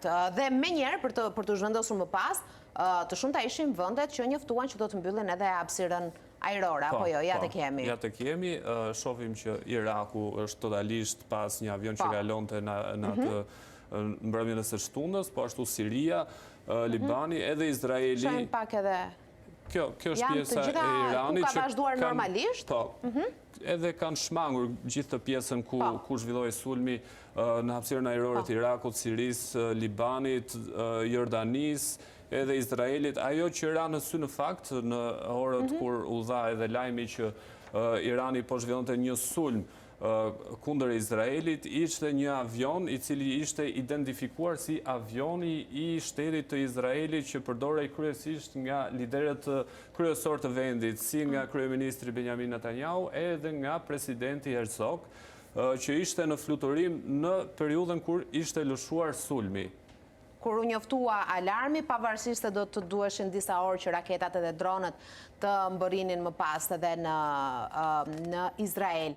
Qartë. Dhe me njerë, për të zhvendosur më pas, të shumta ishin vendet që njoftuan që do të mbyllin edhe hapësirën ajrore, apo jo, ja të kemi. Ja të kemi, shohim që Iraku është totalisht pas një avion që kalonte në atë mbrëmjen e së shtunës, po ashtu Siria, Libani, edhe Izraeli. Shojmë pak edhe... Kjo është pjesa e Iranit që ka vazhduar normalisht? Po, edhe kanë shmangur gjithë të pjesën ku zhvilloi sulmi në hapësirën ajrore të Irakut, Sirisë, Libanit, Jordanisë, edhe Izraelit. Ajo që ra në sy në fakt në orët kur u dha edhe lajmi që Irani po zhvillonte një sulm kundër Izraelit, ishte një avion i cili ishte identifikuar si avioni i shtetit të Izraelit që përdorej kryesisht nga liderët kryesor të vendit, si nga Kryeministri Benjamin Netanyahu edhe nga Presidenti Herzog, që ishte në fluturim në periudhën kur ishte lëshuar sulmi. Kur u njoftua alarmi, pavarësisht se do të duheshin disa orë që raketat edhe dronët të mbërrinin më pas edhe në Izrael.